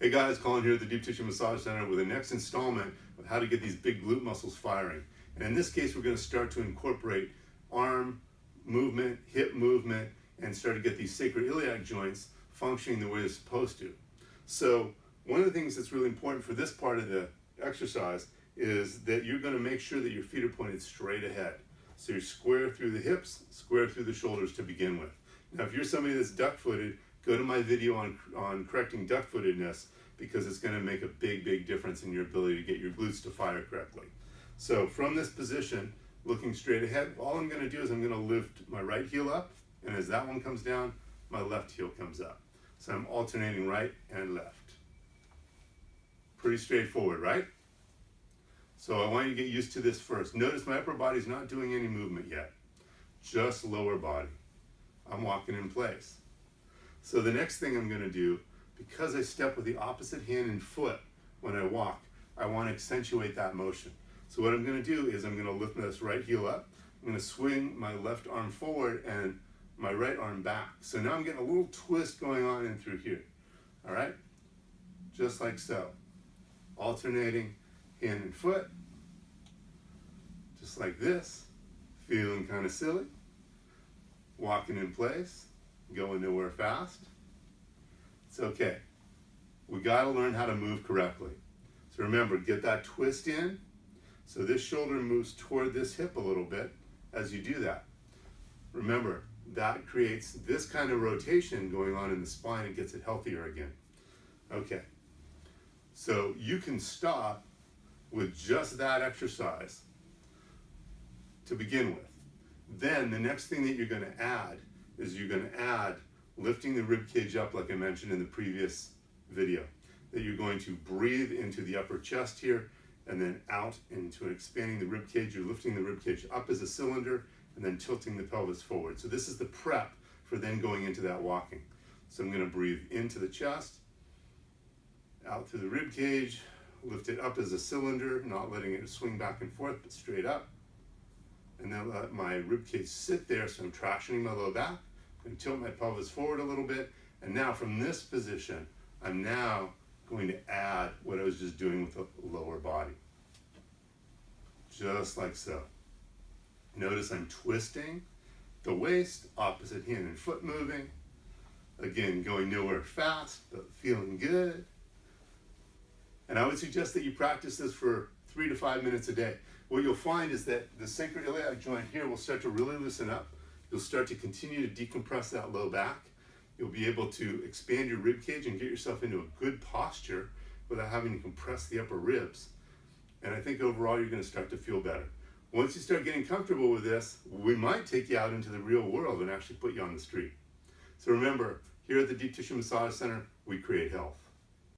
Hey guys, Colin here at the Deep Tissue Massage Center with the next installment of how to get these big glute muscles firing. And in this case, we're going to start to incorporate arm movement, hip movement, and start to get these sacroiliac joints functioning the way they're supposed to. So one of the things that's really important for this part of the exercise is that you're going to make sure that your feet are pointed straight ahead. So you're square through the hips, square through the shoulders to begin with. Now if you're somebody that's duck-footed, go to my video on correcting duck-footedness, because it's going to make a big difference in your ability to get your glutes to fire correctly. So from this position, looking straight ahead, all I'm going to do is I'm going to lift my right heel up, and as that one comes down, my left heel comes up. So I'm alternating right and left. Pretty straightforward, right? So I want you to get used to this first. Notice my upper body's not doing any movement yet, just lower body. I'm walking in place. So the next thing I'm going to do, because I step with the opposite hand and foot when I walk, I want to accentuate that motion. So what I'm going to do is I'm going to lift this right heel up. I'm going to swing my left arm forward and my right arm back. So now I'm getting a little twist going on in through here. All right? Just like so. Alternating hand and foot. Just like this. Feeling kind of silly. Walking in place. Going nowhere fast. It's okay. We got to learn how to move correctly. So remember, get that twist in. So this shoulder moves toward this hip a little bit as you do that. Remember, that creates this kind of rotation going on in the spine and gets it healthier again. Okay. So you can stop with just that exercise to begin with. Then the next thing that you're going to add is you're going to add lifting the rib cage up, like I mentioned in the previous video. That you're going to breathe into the upper chest here and then out into expanding the rib cage. You're lifting the rib cage up as a cylinder and then tilting the pelvis forward. So this is the prep for then going into that walking. So I'm going to breathe into the chest, out through the rib cage, lift it up as a cylinder, not letting it swing back and forth, but straight up. And then let my rib cage sit there, so I'm tractioning my low back. I'm going to tilt my pelvis forward a little bit, and now from this position, I'm now going to add what I was just doing with the lower body. Just like so. Notice I'm twisting the waist, opposite hand and foot moving. Again, going nowhere fast, but feeling good. And I would suggest that you practice this for 3 to 5 minutes a day. What you'll find is that the sacroiliac joint here will start to really loosen up. You'll start to continue to decompress that low back. You'll be able to expand your rib cage and get yourself into a good posture without having to compress the upper ribs. And I think overall you're going to start to feel better. Once you start getting comfortable with this, we might take you out into the real world and actually put you on the street. So remember, here at the Deep Tissue Massage Center, we create health.